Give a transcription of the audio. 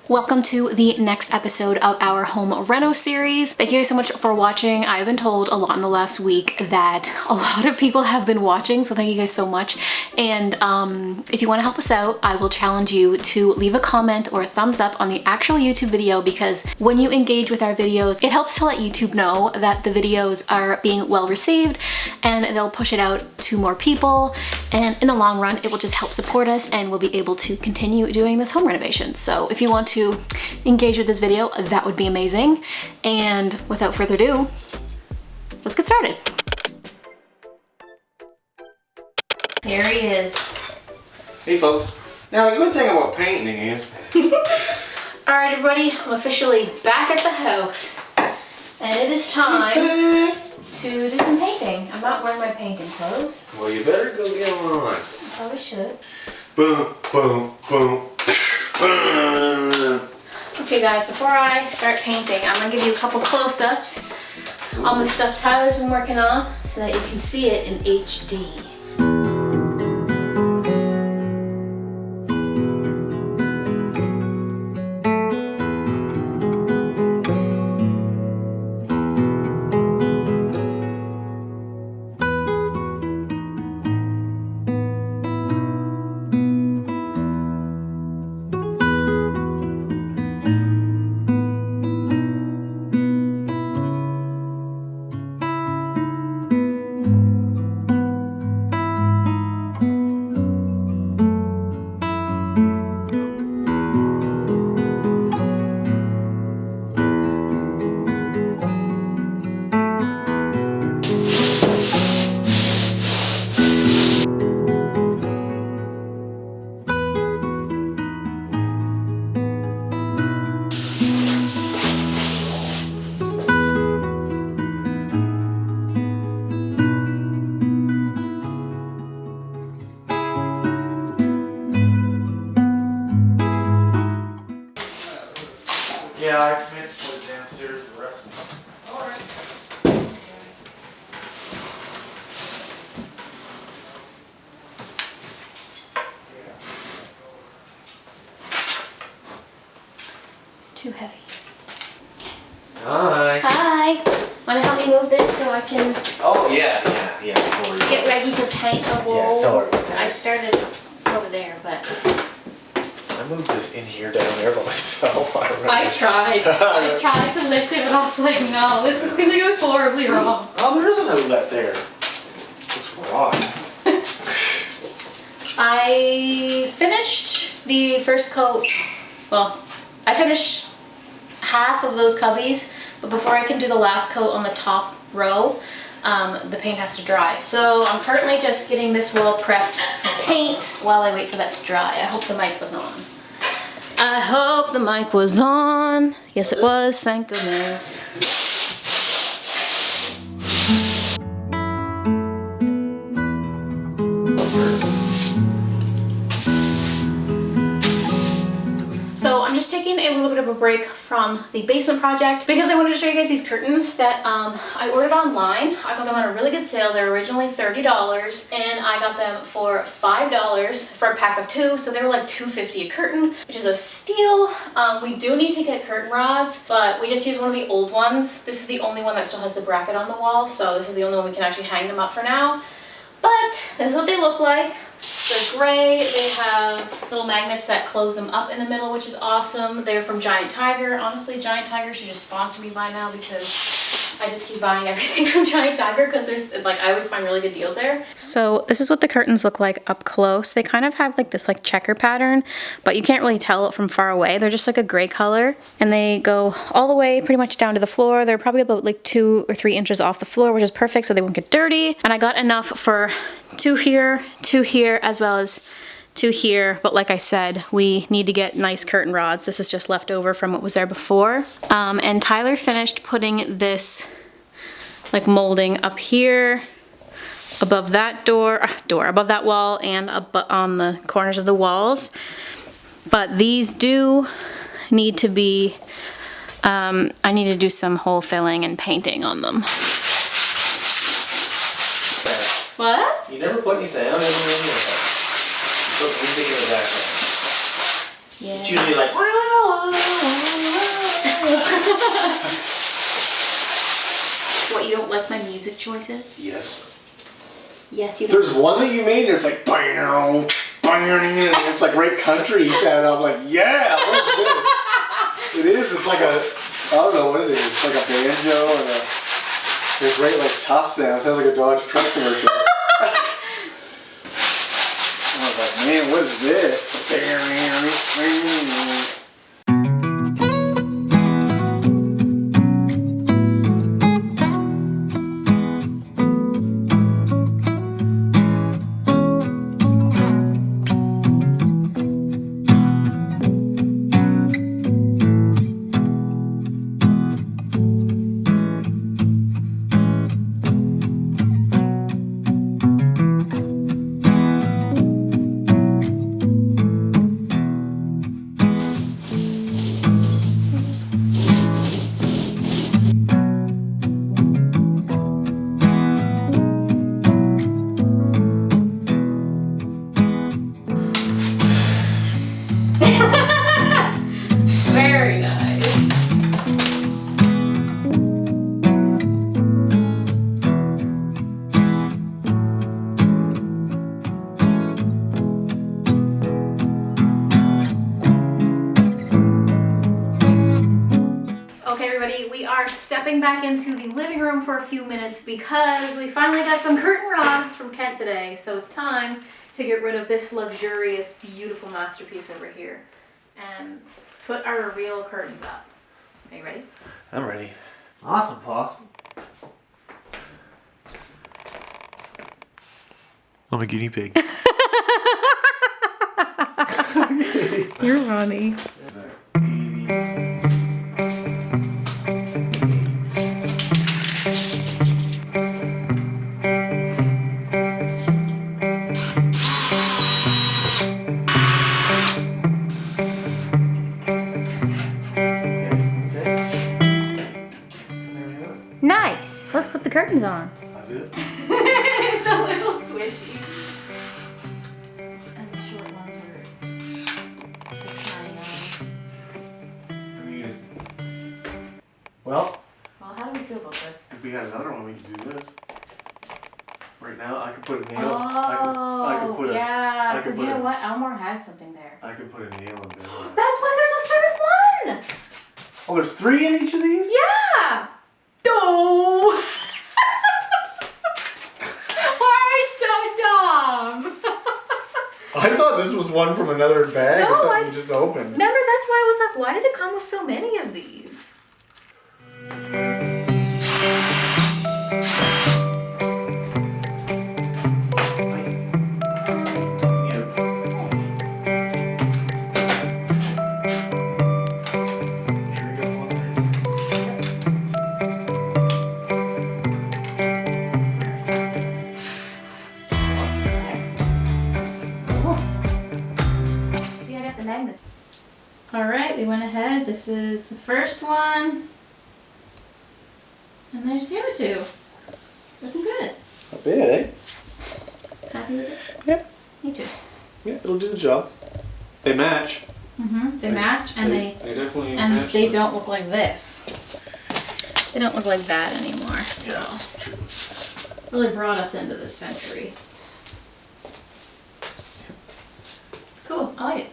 Welcome to the next episode of our Home Reno series. Thank you guys so much for watching. I've been told a lot in the last week that a lot of people have been watching, so thank you guys so much. And if you want to help us out, I will challenge you to leave a comment or a thumbs up on the actual YouTube video, because when you engage with our videos, it helps to let YouTube know that the videos are being well received, and they'll push it out to more people. And in the long run, it will just help support us, and we'll be able to continue doing this home renovation. So if you want to engage with this video, that would be amazing. And without further ado, let's get started. There he is. Hey folks. Now the good thing about painting is... Alright everybody, I'm officially back at the house. And it is time to do some painting. I'm not wearing my painting clothes. Well, you better go get them on. I probably should. Boom, boom, boom. Okay guys, before I start painting, I'm gonna give you a couple close-ups on the stuff Tyler's been working on so that you can see it in HD. Yeah, I meant to put it downstairs for the rest of them. Alright. Too heavy. Hi. Hi! Wanna help me move this so I can Oh, yeah, sorry. get ready to paint the wall? Yeah, sorry about that. I started over there, but I moved this in here down there by myself. I tried. I tried to lift it, but I was like, no, this is gonna go horribly wrong. Oh, there is an outlet there. Looks wrong. I finished the first coat. Well, I finished half of those cubbies, but before I can do the last coat on the top row, the paint has to dry. So I'm currently just getting this wall prepped for paint while I wait for that to dry. I hope the mic was on. I hope the mic was on. Yes, it was. Thank goodness. So I'm just taking a little bit of a break from the basement project because I wanted to show you guys these curtains that I ordered online. I got them on a really good sale. They're originally $30 and I got them for $5 for a pack of 2. So they were like $2.50 a curtain, which is a steal. We do need to get curtain rods, but we just use one of the old ones. This is the only one that still has the bracket on the wall. So this is the only one we can actually hang them up for now. But this is what they look like. They're gray. They have little magnets that close them up in the middle, which is awesome. They're from Giant Tiger. Honestly, Giant Tiger should just sponsor me by now because I just keep buying everything from Giant Tiger because there's like I always find really good deals there. So this is what the curtains look like up close. They kind of have like this like checker pattern, but you can't really tell it from far away. They're just like a gray color, and they go all the way pretty much down to the floor. They're probably about like 2 or 3 inches off the floor, which is perfect so they won't get dirty. And I got enough for 2 here, 2 here, as well as 2 here. But like I said, we need to get nice curtain rods. This is just left over from what was there before. And Tyler finished putting this like molding up here above that above that wall and up on the corners of the walls. But these do need to be, I need to do some hole filling and painting on them. What? You never put any sound in there. You put music in the background. Yeah. It's usually like, wow. What, you don't like my music choices? Yes. Yes, you don't. There's one that you made that's like, bam, bam, and it's like right country sound. I'm like, yeah, I love this. It is. It's like a, I don't know what it is. It's like a banjo and a great like tough sound. It sounds like a Dodge truck commercial. I was like, man, what is this? Very nice. Okay, everybody, we are stepping back into the living room for a few minutes because we finally got some curtain rods from Kent today. So it's time to get rid of this luxurious, beautiful masterpiece over here and put our real curtains up. Are you ready? I'm ready. Awesome, boss. I'm a guinea pig. You're funny. Nice. Let's put the curtains on. That's it? It's a little squishy. And the short ones were $6.99. Well, Well, how do we feel about this? if we had another one, we could do this. Right now, I could put a nail. Oh, I could put yeah. I could Because put you know a- what? Elmore had something there. I could put a nail in there. That's why there's a third one. Oh, there's 3 in each of these? Yeah. Oh. Why are you so dumb? I thought this was one from another bag No, or something I- you just opened. Remember, that's why I was like, why did it come with so many of these? See, I got the magnets. Alright, we went ahead. This is the first one. And there's the other two. Looking good. Not bad, eh? Happy with it? Yeah. Me too. Yeah, it'll do the job. They match. Mm-hmm. They match and they definitely and match. they don't look like this. They don't look like that anymore, so Yeah, that's true. really brought us into this century. Cool, I like it.